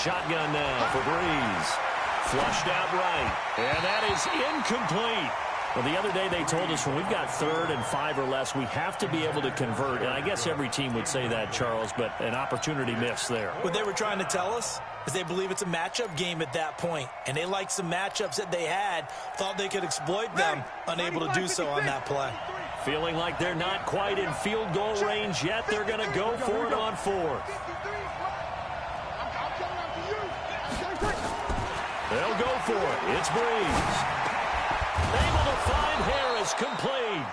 shotgun now for Breeze. Flushed out right. And that is incomplete. Well, the other day they told us when we've got 3rd and 5 or less, we have to be able to convert. And I guess every team would say that, Charles, but an opportunity missed there. What they were trying to tell us is they believe it's a matchup game at that point. And they liked some matchups that they had, thought they could exploit them, unable to do so on that play. Feeling like they're not quite in field goal range yet. They're going to go for it on 4th. They'll go for it. It's Breeze. Able to find Harris, complete.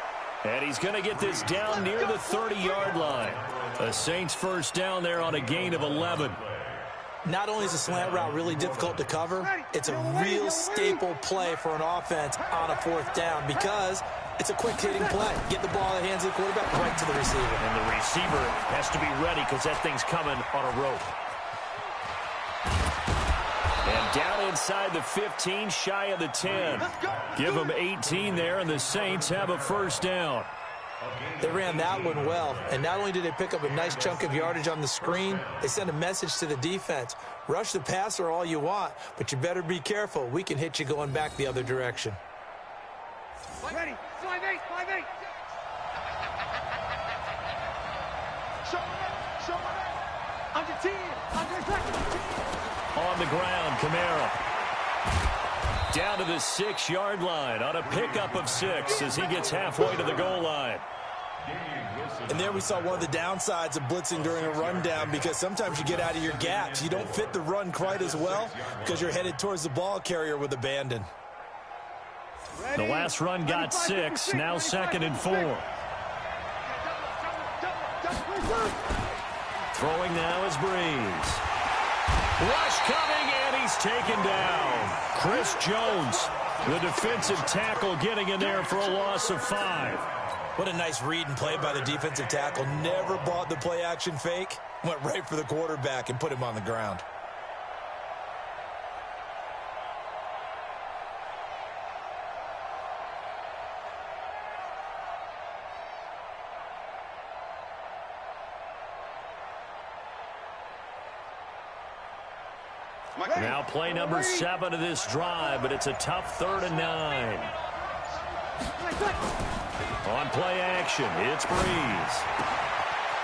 And he's going to get this down near the 30-yard line. The Saints first down there on a gain of 11. Not only is a slant route really difficult to cover, it's a real staple play for an offense on a 4th down because it's a quick-hitting play. Get the ball in the hands of the quarterback right to the receiver. And the receiver has to be ready because that thing's coming on a rope. And down inside the 15, shy of the 10. Give them 18 there, and the Saints have a first down. They ran that one well, and not only did they pick up a nice chunk of yardage on the screen, they sent a message to the defense. Rush the passer all you want, but you better be careful. We can hit you going back the other direction. Ready, 5-8, 5-8. Under 10, under 10. On the ground, Kamara. Down to the 6-yard line on a pickup of 6 as he gets halfway to the goal line. And there we saw one of the downsides of blitzing during a rundown because sometimes you get out of your gaps. You don't fit the run quite as well because you're headed towards the ball carrier with abandon. The last run got 6, now 2nd and 4. Throwing now is Breeze. Rush coming, and he's taken down. Chris Jones, the defensive tackle, getting in there for a loss of 5. What a nice read and play by the defensive tackle. Never bought the play-action fake. Went right for the quarterback and put him on the ground. Now play number 7 of this drive, but it's a tough 3rd and 9. On play action, it's Breeze.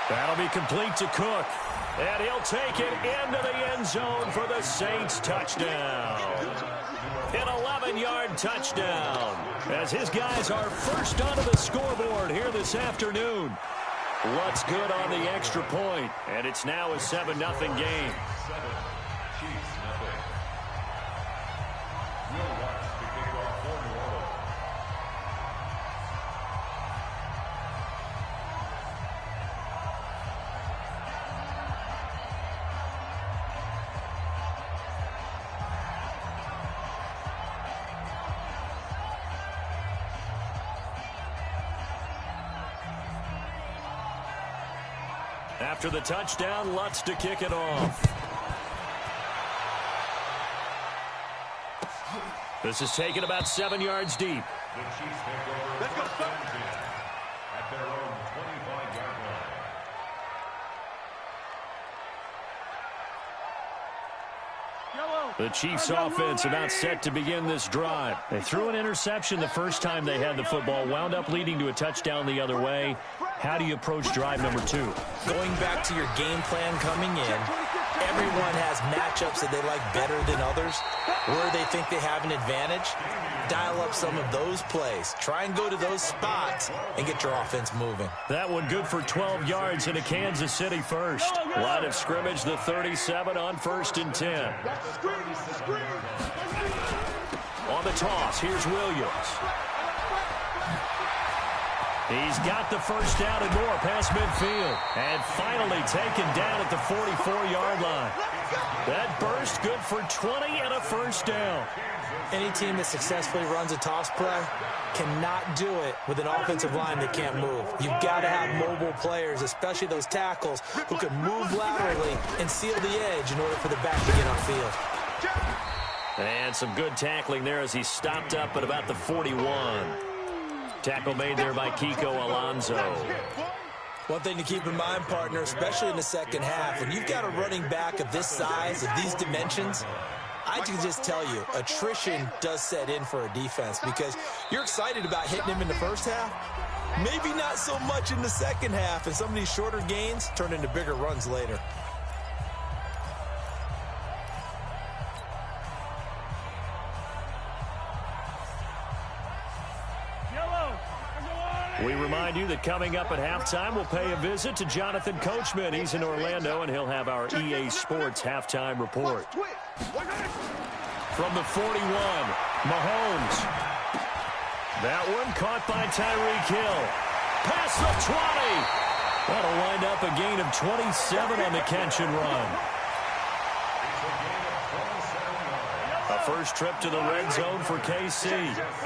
That'll be complete to Cook. And he'll take it into the end zone for the Saints touchdown. An 11-yard touchdown as his guys are first onto the scoreboard here this afternoon. Lutz good on the extra point, and it's now a 7-0 game. After the touchdown, Lutz to kick it off. This is taken about 7 yards deep. Let's go. At their own 25-yard line. The Chiefs offense about set to begin this drive. They threw an interception the first time they had the football, wound up leading to a touchdown the other way. How do you approach drive number 2? Going back to your game plan coming in, everyone has matchups that they like better than others, where they think they have an advantage. Dial up some of those plays. Try and go to those spots and get your offense moving. That one good for 12 yards into Kansas City first. Line of scrimmage, the 37 on 1st and 10. On the toss, here's Williams. He's got the first down and more past midfield. And finally taken down at the 44-yard line. That burst good for 20 and a first down. Any team that successfully runs a toss play cannot do it with an offensive line that can't move. You've got to have mobile players, especially those tackles, who can move laterally and seal the edge in order for the back to get upfield. And some good tackling there as he stopped up at about the 41. Tackle made there by Kiko Alonso. One thing to keep in mind, partner, especially in the second half, when you've got a running back of this size, of these dimensions, I can just tell you, attrition does set in for a defense because you're excited about hitting him in the first half. Maybe not so much in the second half, and some of these shorter gains turn into bigger runs later. We remind you that coming up at halftime, we'll pay a visit to Jonathan Coachman. He's in Orlando, and he'll have our EA Sports halftime report. From the 41, Mahomes. That one caught by Tyreek Hill. Past the 20. That'll wind up a gain of 27 on the catch and run. A first trip to the red zone for KC.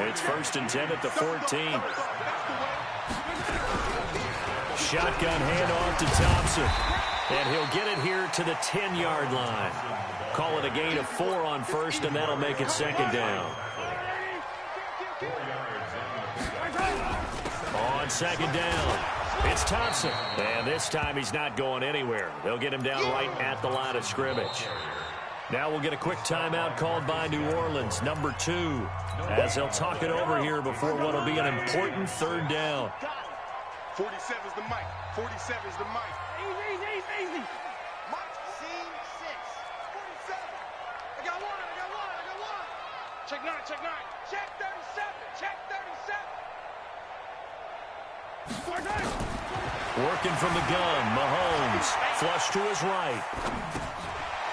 It's 1st and 10 at the 14. Shotgun handoff to Thompson. And he'll get it here to the 10-yard line. Call it a gain of 4 on first, and that'll make it 2nd down. On 2nd down, it's Thompson. And this time he's not going anywhere. They'll get him down right at the line of scrimmage. Now we'll get a quick timeout called by New Orleans, number 2, as they'll talk it over here before what will be an important 3rd down. 47's the mic. 47's the mic. Easy. Mike, scene 6. 47. I got one. Check 9. Check 37. Check 37. Working from the gun, Mahomes. Flush to his right.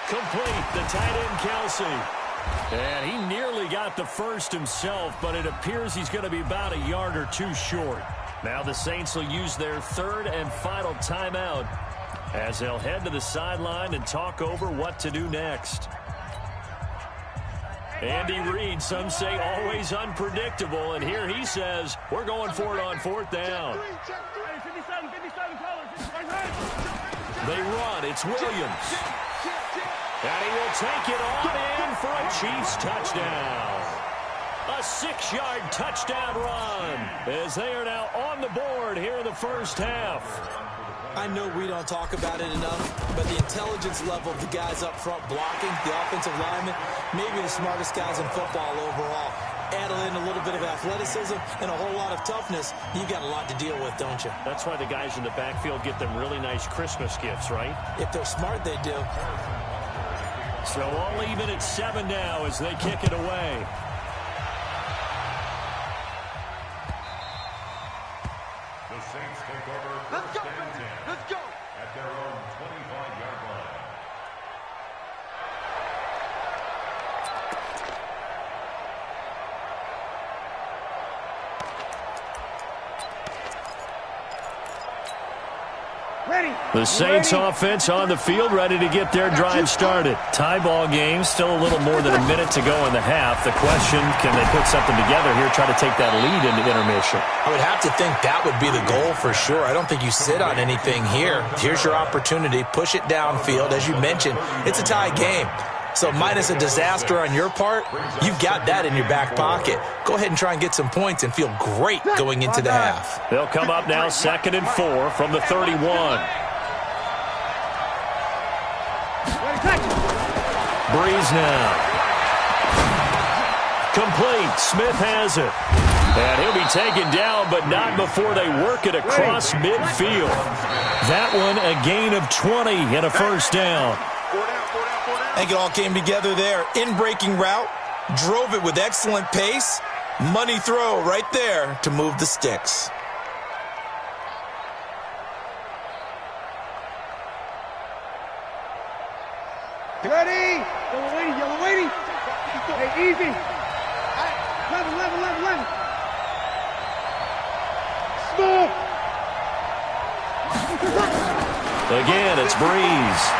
Complete, the tight end, Kelsey. And he nearly got the first himself, but it appears he's going to be about a yard or 2 short. Now the Saints will use their 3rd and final timeout as they'll head to the sideline and talk over what to do next. Andy Reid, some say always unpredictable, and here he says, we're going for it on 4th down. They run, it's Williams. And he will take it on in for a Chiefs touchdown. A 6-yard touchdown run as they are now on the board here in the first half. I know we don't talk about it enough, but the intelligence level of the guys up front blocking, the offensive linemen, maybe the smartest guys in football overall. Add in a little bit of athleticism and a whole lot of toughness, you've got a lot to deal with, don't you? That's why the guys in the backfield get them really nice Christmas gifts, right? If they're smart, they do. So all even at 7 now as they kick it away. The Saints take over Let's go, 1st and 10 let's go. at their own 25-yard line. Ready. The Saints offense on the field, ready to get their drive started. Tie ball game, still a little more than a minute to go in the half. The question, can they put something together here, try to take that lead into intermission? I would have to think that would be the goal for sure. I don't think you sit on anything here. Here's your opportunity. Push it downfield. As you mentioned, it's a tie game. So minus a disaster on your part, you've got that in your back pocket. Go ahead and try and get some points and feel great going into the half. They'll come up now 2nd and 4 from the 31. Breeze now. Complete. Smith has it. And he'll be taken down, but not before they work it across midfield. That one a gain of 20 and a 1st down. I think it all came together there. In-breaking route, drove it with excellent pace. Money throw right there to move the sticks. Ready. Yellow lady. Hey, easy. 11. Small. Again, it's Breeze.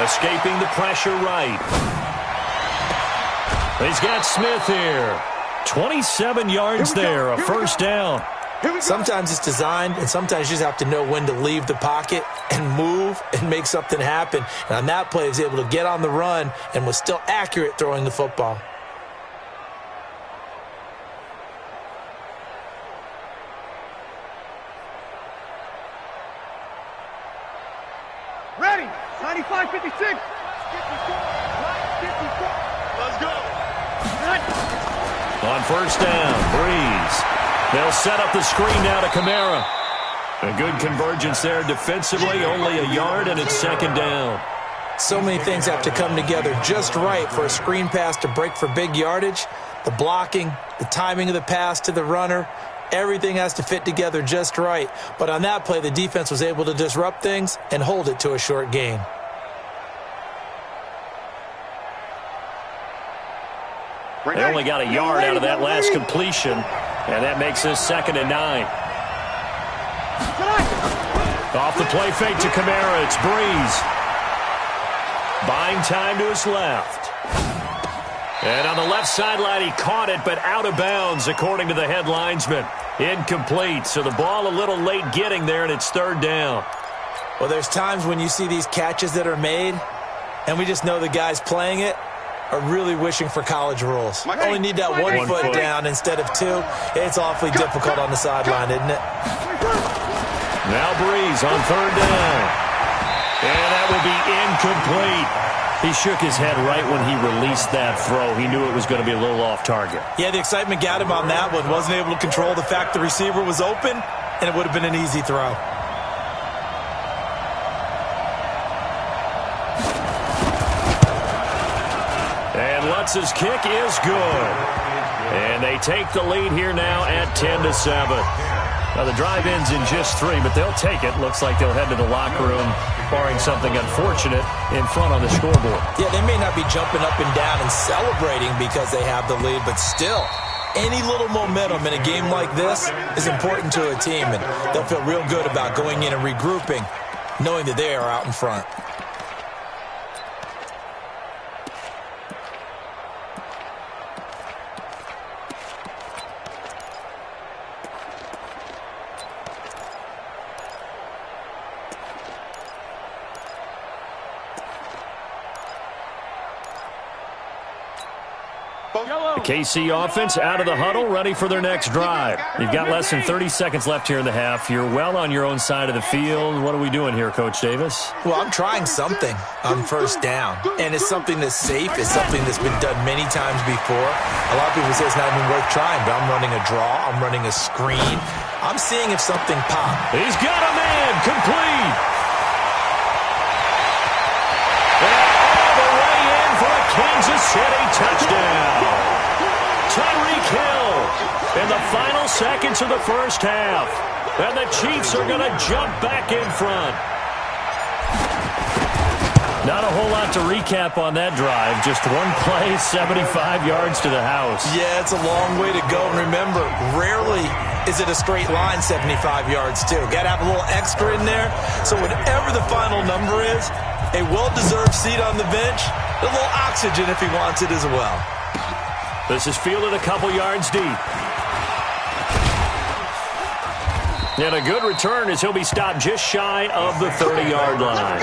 Escaping the pressure right. He's got Smith here. 27 yards there, a 1st down. Sometimes it's designed, and sometimes you just have to know when to leave the pocket and move and make something happen. And on that play, he was able to get on the run and was still accurate throwing the football. Line. Let's go. On first down, Breeze. They'll set up the screen now to Kamara. A good convergence there defensively, only a yard, and it's second down. So many things have to come together just right for a screen pass to break for big yardage. The blocking, the timing of the pass to the runner, everything has to fit together just right. But on that play, the defense was able to disrupt things and hold it to a short gain. They only got a yard out of that last completion, and that makes this second and 9. Off the play fake to Kamara, it's Breeze. Buying time to his left. And on the left sideline, he caught it, but out of bounds, according to the head linesman. Incomplete, so the ball a little late getting there, and it's third down. Well, there's times when you see these catches that are made, and we just know the guys playing it are really wishing for college rules. Only need that one foot down instead of two. It's awfully difficult on the sideline, isn't it? Now Breeze on third down. And that will be incomplete. He shook his head right when he released that throw. He knew it was going to be a little off target. Yeah, the excitement got him on that one. Wasn't able to control the fact the receiver was open, and it would have been an easy throw. And Lutz's kick is good. And they take the lead here now at 10-7. Now, the drive ends in just 3, but they'll take it. Looks like they'll head to the locker room, barring something unfortunate, in front on the scoreboard. Yeah, they may not be jumping up and down and celebrating because they have the lead, but still, any little momentum in a game like this is important to a team, and they'll feel real good about going in and regrouping, knowing that they are out in front. The KC offense out of the huddle, ready for their next drive. You've got less than 30 seconds left here in the half. You're well on your own side of the field. What are we doing here, Coach Davis? Well, I'm trying something on first down, and it's something that's safe. It's something that's been done many times before. A lot of people say it's not even worth trying, but I'm running a draw. I'm running a screen. I'm seeing if something pops. He's got a man, complete. Kansas City touchdown. Tyreek Hill in the final seconds of the first half. And the Chiefs are going to jump back in front. Not a whole lot to recap on that drive. Just one play, 75 yards to the house. Yeah, it's a long way to go. And remember, rarely is it a straight line 75 yards, too. Got to have a little extra in there. So whatever the final number is, a well-deserved seat on the bench, a little oxygen if he wants it as well. This is fielded a couple yards deep. And a good return as he'll be stopped just shy of the 30-yard line.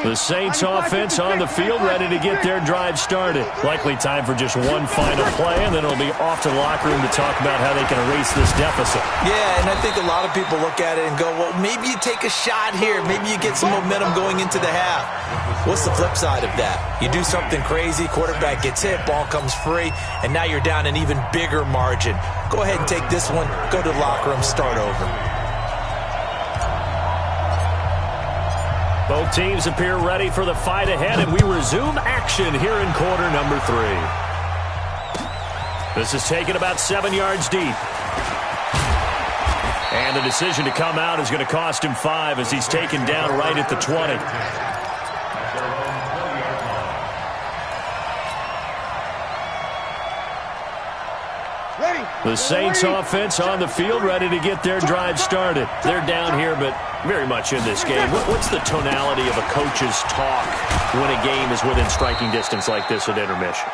The Saints offense on the field, ready to get their drive started. Likely time for just one final play, and then it'll be off to the locker room to talk about how they can erase this deficit. Yeah, and I think a lot of people look at it and go, well, maybe you take a shot here. Maybe you get some momentum going into the half. What's the flip side of that? You do something crazy, quarterback gets hit, ball comes free, and now you're down an even bigger margin. Go ahead and take this one, go to the locker room, start over. Both teams appear ready for the fight ahead, and we resume action here in quarter number 3. This is taken about 7 yards deep. And the decision to come out is going to cost him 5 as he's taken down right at the 20. The Saints offense on the field, ready to get their drive started. They're down here, but very much in this game. What's the tonality of a coach's talk when a game is within striking distance like this at intermission?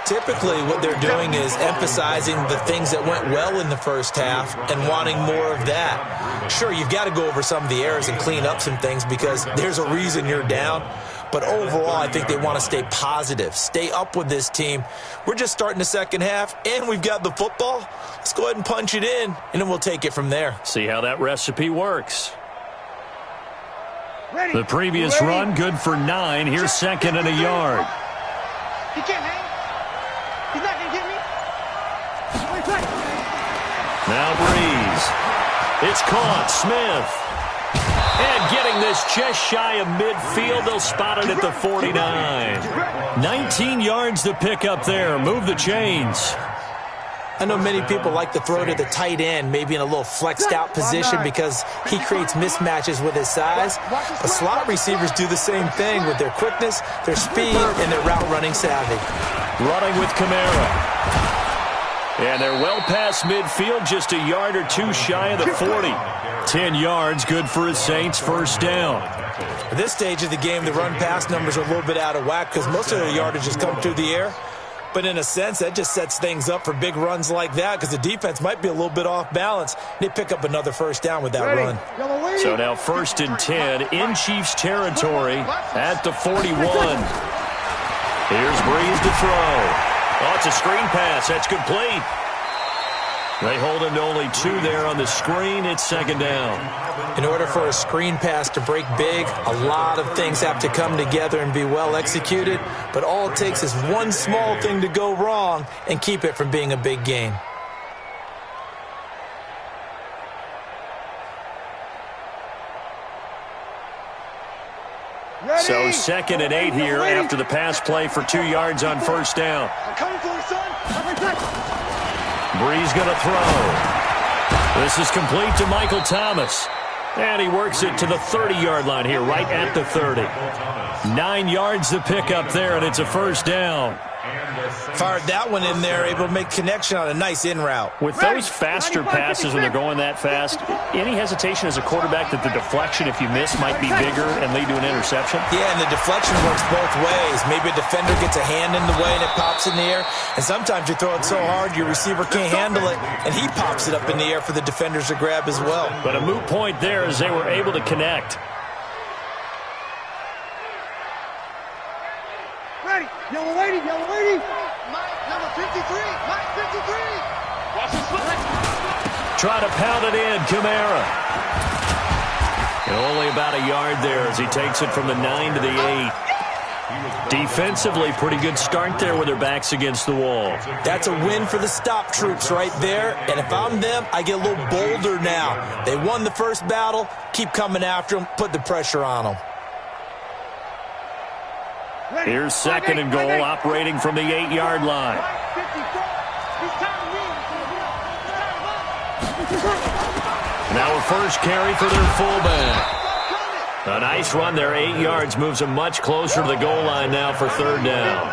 Typically, what they're doing is emphasizing the things that went well in the first half and wanting more of that. Sure, you've got to go over some of the errors and clean up some things because there's a reason you're down. But overall, I think they want to stay positive, stay up with this team. We're just starting the second half, and we've got the football. Let's go ahead and punch it in, and then we'll take it from there. See how that recipe works. Ready. The previous run, good for 9. Here's second and a yard. He can't hang. He's not going to get me. Wait. Now Breeze. It's caught. Smith. And getting this just shy of midfield. They'll spot it at the 49. 19 yards to pick up there. Move the chains. I know many people like to throw to the tight end, maybe in a little flexed out position because he creates mismatches with his size. But slot receivers do the same thing with their quickness, their speed, and their route running savvy. Running with Kamara. And they're well past midfield, just a yard or two shy of the 40. 10 yards, good for his Saints, first down. At this stage of the game, the run-pass numbers are a little bit out of whack because most of their yardage has come through the air. But in a sense, that just sets things up for big runs like that because the defense might be a little bit off balance. They pick up another first down with that run. So now first and 10 in Chiefs territory at the 41. Here's Breeze to throw. Oh, it's a screen pass. That's complete. They hold him to only 2 there on the screen. It's second down. In order for a screen pass to break big, a lot of things have to come together and be well executed. But all it takes is one small thing to go wrong and keep it from being a big gain. So second and 8 here after the pass play for 2 yards on first down. I'm coming for you, son. Breeze going to throw. This is complete to Michael Thomas. And he works it to the 30-yard line here, right at the 30. 9 yards to pick up there, and it's a first down. Fired that one in there, able to make connection on a nice in route. With those faster passes when they're going that fast, any hesitation as a quarterback that the deflection, if you miss, might be bigger and lead to an interception? Yeah, and the deflection works both ways. Maybe a defender gets a hand in the way and it pops in the air. And sometimes you throw it so hard your receiver can't handle it, and he pops it up in the air for the defenders to grab as well. But a moot point there as they were able to connect. Ready. Yellow lady. Mike, number 53. Mike, 53. Watch his foot. Try to pound it in, Kamara. And only about a yard there as he takes it from the 9 to the 8. Defensively, pretty good start there with their backs against the wall. That's a win for the stop troops right there. And if I'm them, I get a little bolder now. They won the first battle. Keep coming after them. Put the pressure on them. Here's second and goal, operating from the 8-yard line. Now a first carry for their fullback. A nice run there, 8 yards, moves them much closer to the goal line now for third down.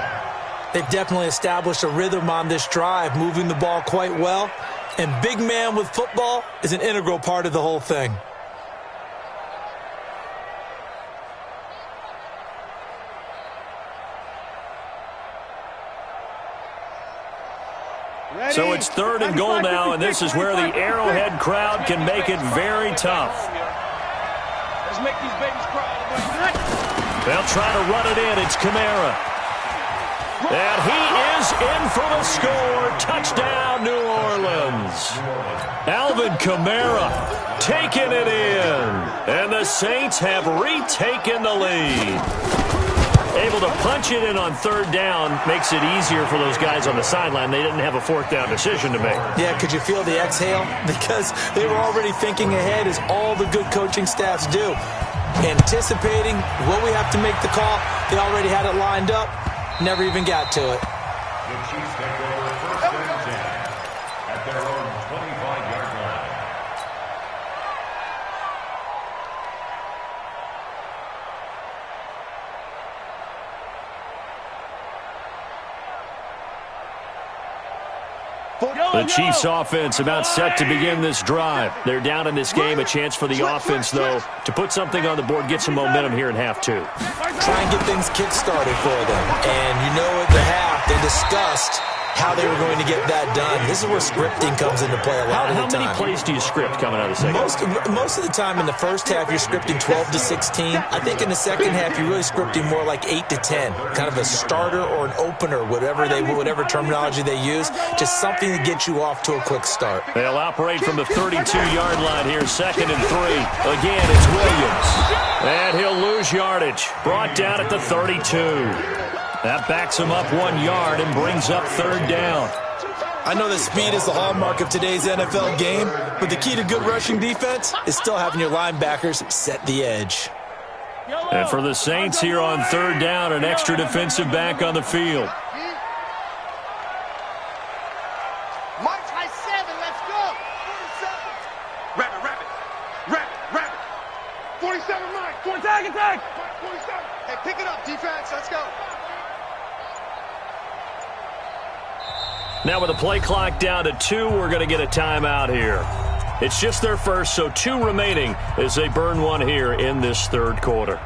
They've definitely established a rhythm on this drive, moving the ball quite well. And big man with football is an integral part of the whole thing. So it's third and goal now, and this is where the Arrowhead crowd can make it very tough. Let's make these babies cry. They'll try to run it in. It's Kamara. And he is in for the score. Touchdown, New Orleans. Alvin Kamara taking it in. And the Saints have retaken the lead. Able to punch it in on third down makes it easier for those guys on the sideline. They didn't have a fourth down decision to make. Yeah, could you feel the exhale? Because they were already thinking ahead, as all the good coaching staffs do. Anticipating what we have to make the call. They already had it lined up. Never even got to it. The Chiefs take over first and 10 at their own 25-yard line. The Chiefs offense about set to begin this drive. They're down in this game. A chance for the offense, though, to put something on the board, get some momentum here in half 2. Try and get things kick-started for them. And you know at the half, they discussed how they were going to get that done. This is where scripting comes into play a lot of the time. How many plays do you script coming out of the second? Most of the time in the first half, you're scripting 12 to 16. I think in the second half, you're really scripting more like 8 to 10. Kind of a starter or an opener, whatever terminology they use. Just something to get you off to a quick start. They'll operate from the 32-yard line here, 2nd and 3. Again, it's Williams. And he'll lose yardage. Brought down at the 32. That backs him up 1 yard and brings up 3rd down. I know that speed is the hallmark of today's NFL game, but the key to good rushing defense is still having your linebackers set the edge. And for the Saints here on 3rd down, an extra defensive back on the field. March high 7, let's go. 47, Mike. 47. Attack. 47. Hey, pick it up, defense. Let's go. Now with the play clock down to 2, we're going to get a timeout here. It's just their first, so 2 remaining as they burn 1 here in this 3rd quarter.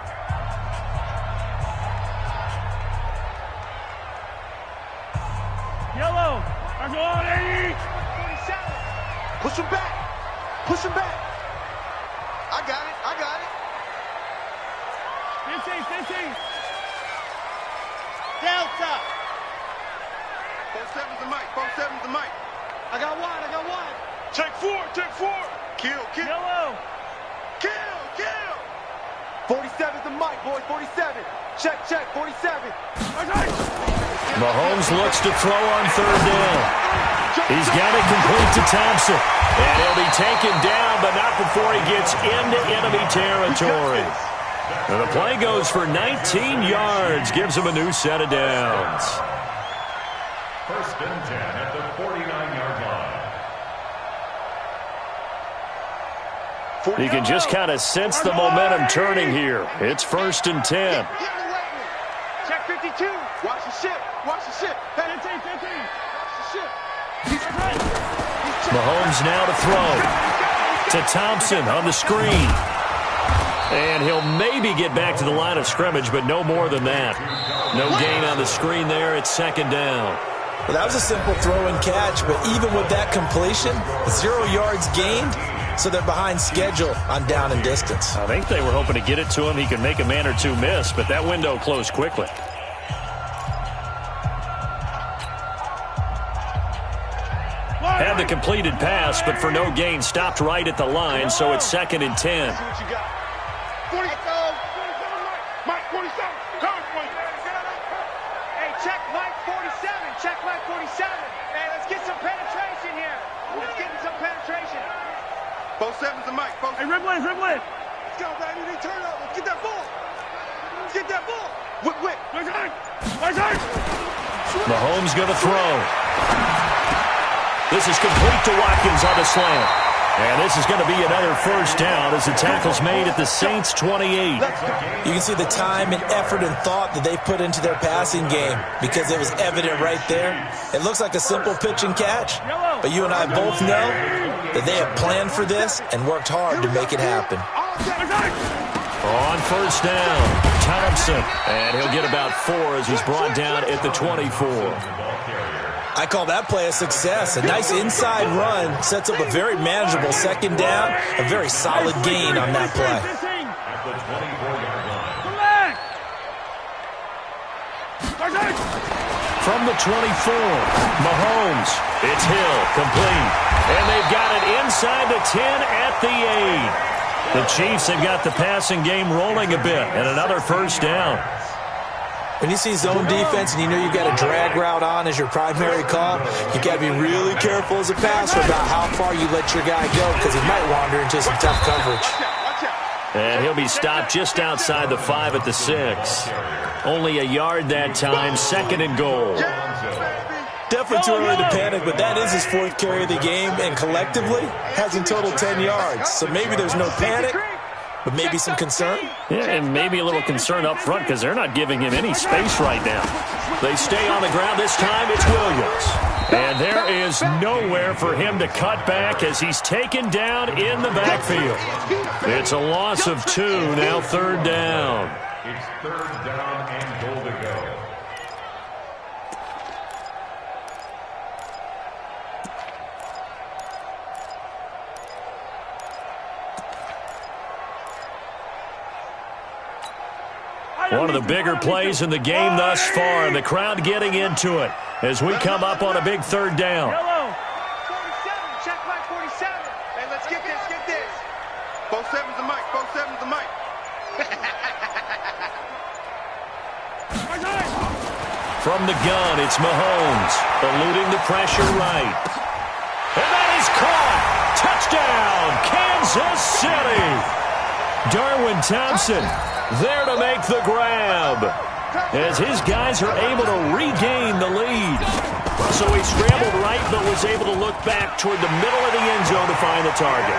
Yellow. I'm going 80. 47. Push him back. Push him back. I got it. 15. Delta. 47's the mic. 47's the mic. I got one. Check 4. Kill. Yellow. Kill. 47's the mic, boys. 47. Check. 47. Mahomes looks to throw on 3rd down. He's got it complete to Thompson. And he'll be taken down, but not before he gets into enemy territory. And the play goes for 19 yards, gives him a new set of downs. 1st and 10 at the 49-yard line. You can just kind of sense the momentum turning here. It's 1st and 10. Check 52. Watch the ship. Hey, 15. Watch the ship. Mahomes now to throw. To Thompson on the screen. And he'll maybe get back to the line of scrimmage, but no more than that. No gain on the screen there. It's 2nd down. Well, that was a simple throw and catch, but even with that completion, 0 yards gained, so they're behind schedule on down and distance. I think they were hoping to get it to him. He could make a man or two miss, but that window closed quickly. Had the completed pass, but for no gain, stopped right at the line, so it's 2nd and 10. 47, Mike. 47. Cover 47. Hey, check Mike 47. Hey, let's get some penetration here. Let's get some penetration. 47's the mic. Hey, dribble in. Let's go, baby. They turn up. Let's get that ball. Whip. Mahomes going to throw. This is complete to Watkins on the slant. And this is going to be another 1st down as the tackle's made at the Saints' 28. You can see the time and effort and thought that they put into their passing game because it was evident right there. It looks like a simple pitch and catch, but you and I both know that they have planned for this and worked hard to make it happen. On 1st down, Thompson. And he'll get about 4 as he's brought down at the 24. I call that play a success. A nice inside run sets up a very manageable 2nd down, a very solid gain on that play. At the 24-yard line. From the 24, Mahomes. It's Hill, complete. And they've got it inside the 10 at the 8. The Chiefs have got the passing game rolling a bit, and another 1st down. When you see zone defense and you know you've got a drag route on as your primary call, you've got to be really careful as a passer about how far you let your guy go because he might wander into some tough coverage. And he'll be stopped just outside the 5 at the 6. Only a yard that time, 2nd and goal. Definitely too early to panic, but that is his 4th carry of the game, and collectively has in total 10 yards. So maybe there's no panic, but maybe some concern. Yeah, and maybe a little concern up front because they're not giving him any space right now. They stay on the ground. This time it's Williams. And there is nowhere for him to cut back as he's taken down in the backfield. It's a loss of 2, now 3rd down. It's 3rd down and goal to go. One of the bigger plays in the game thus far, and the crowd getting into it as we come up on a big third down. Yellow. 47, check line 47. Hey, let's get this. 47's the mic, 47's the mic. From the gun, it's Mahomes, eluding the pressure right. And that is caught! Touchdown, Kansas City! Darwin Thompson there to make the grab as his guys are able to regain the lead. So he scrambled right but was able to look back toward the middle of the end zone to find the target.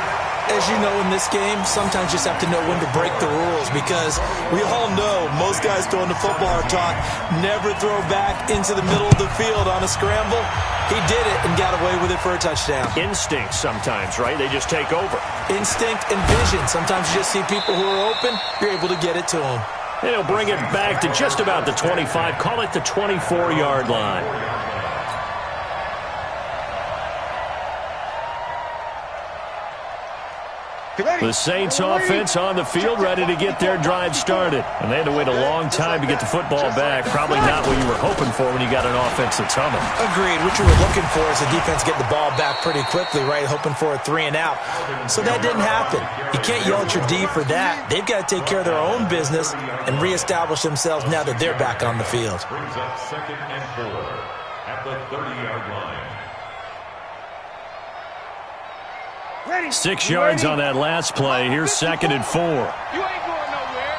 As you know, in this game, sometimes you just have to know when to break the rules, because we all know most guys throwing the football are taught never throw back into the middle of the field on a scramble. He did it and got away with it for a touchdown. Instinct sometimes, right? They just take over. Instinct and vision. Sometimes you just see people who are open, you're able to get it to them. And he'll bring it back to just about the 25, call it the 24-yard line. The Saints offense on the field, ready to get their drive started. And they had to wait a long time to get the football back. Probably not what you were hoping for when you got an offense that's humming. Agreed. What you were looking for is the defense get the ball back pretty quickly, right? Hoping for a 3-and-out. So that didn't happen. You can't yell at your D for that. They've got to take care of their own business and reestablish themselves now that they're back on the field. Brings up 2nd and 4 at the 30-yard line. 6 yards on that last play. Here's 2nd and 4. You ain't going nowhere.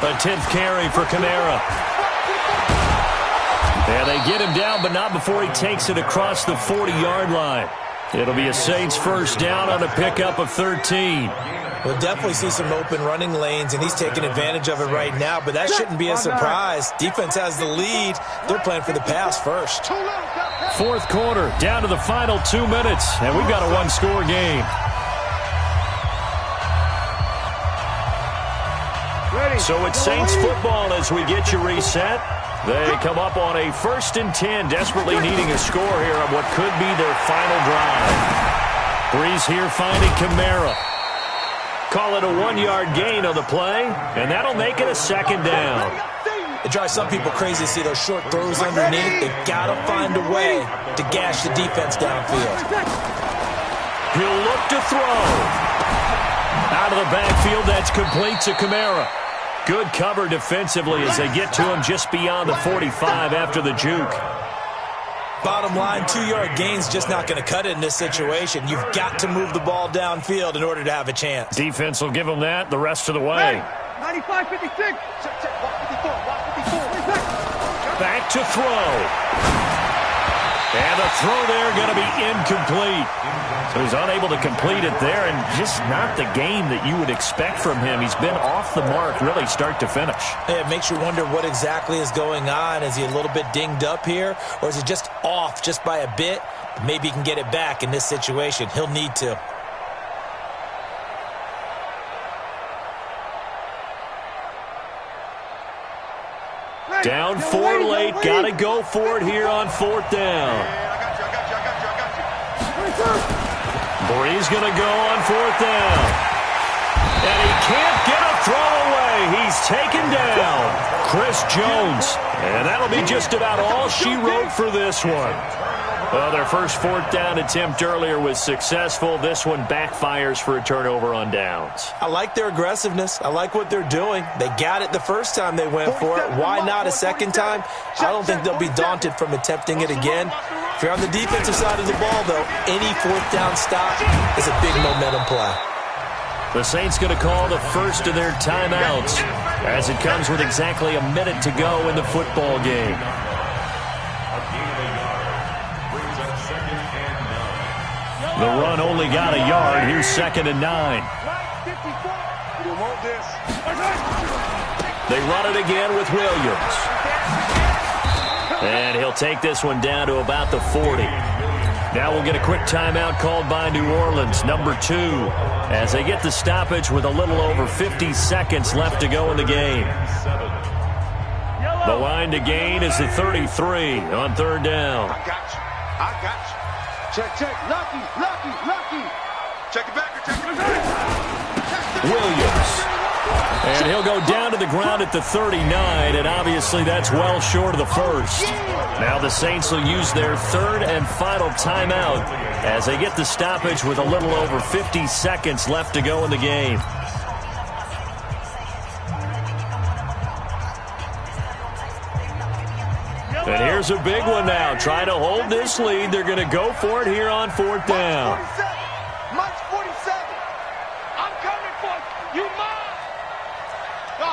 A 10th carry for Kamara. And they get him down, but not before he takes it across the 40-yard line. It'll be a Saints first down on a pickup of 13. We'll definitely see some open running lanes, and he's taking advantage of it right now, but that shouldn't be a surprise. Defense has the lead. They're playing for the pass first. Fourth quarter, down to the final 2 minutes, and we've got a one-score game. So it's Saints football as we get you reset. They come up on a 1st and 10, desperately needing a score here on what could be their final drive. Breeze here finding Kamara. Call it a 1-yard gain on the play, and that'll make it a 2nd down. It drives some people crazy to see those short throws underneath. They've got to find a way to gash the defense downfield. He'll look to throw. Out of the backfield, that's complete to Kamara. Good cover defensively as they get to him just beyond the 45 after the juke. Bottom line, 2-yard gain's just not going to cut it in this situation. You've got to move the ball downfield in order to have a chance. Defense will give them that the rest of the way. 95-56. Check, walk 54, walk 54. Back to throw. And the throw there going to be incomplete. So he's unable to complete it there, and just not the game that you would expect from him. He's been off the mark really start to finish. It makes you wonder what exactly is going on. Is he a little bit dinged up here, or is he just off just by a bit? Maybe he can get it back in this situation. He'll need to. Down 4 late, got to go for it here on 4th down. I got you. Breeze going to go on 4th down. And he can't get a throw away. He's taken down. Chris Jones. And that'll be just about all she wrote for this one. Well, their first 4th down attempt earlier was successful. This one backfires for a turnover on downs. I like their aggressiveness. I like what they're doing. They got it the first time they went for it. Why not a second time? I don't think they'll be daunted from attempting it again. If you're on the defensive side of the ball, though, any 4th down stop is a big momentum play. The Saints going to call the first of their timeouts as it comes with exactly a minute to go in the football game. The run only got a yard. Here's 2nd and 9. They run it again with Williams. And he'll take this one down to about the 40. Now we'll get a quick timeout called by New Orleans, number 2, as they get the stoppage with a little over 50 seconds left to go in the game. The line to gain is the 33 on 3rd down. I got you. Check. Lucky. Check it back. Williams And he'll go down to the ground at the 39, and obviously that's well short of the first. Now the Saints will use their third and final timeout as they get the stoppage with a little over 50 seconds left to go in the game. And here's a big one now. Trying to hold this lead. They're going to go for it here on fourth down. Mike's 47. I'm coming for you. You mine. Go.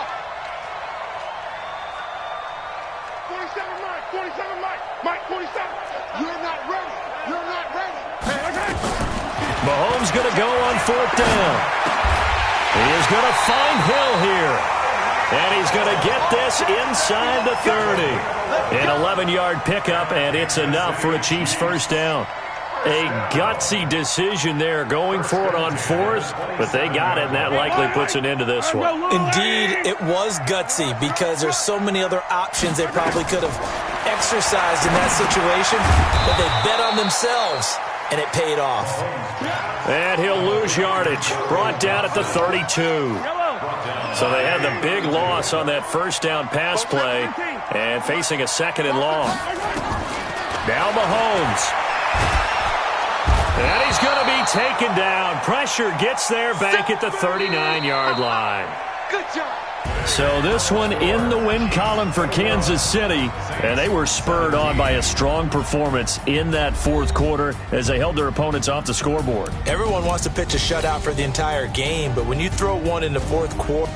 47 Mike. 47 Mike. Mike 47. You're not ready. You're not ready. Mahomes going to go on fourth down. He is going to find Hill here. And he's going to get this inside the 30. An 11-yard pickup, and it's enough for a Chiefs first down. A gutsy decision there, going for it on fourth, but they got it, and that likely puts an end to this one. Indeed, it was gutsy because there's so many other options they probably could have exercised in that situation, but they bet on themselves, and it paid off. And he'll lose yardage, brought down at the 32. So they had the big loss on that first down pass play and facing a second and long. Now Mahomes. And he's going to be taken down. Pressure gets there back at the 39-yard line. Good job. So this one in the win column for Kansas City, and they were spurred on by a strong performance in that fourth quarter as they held their opponents off the scoreboard. Everyone wants to pitch a shutout for the entire game, but when you throw one in the fourth quarter,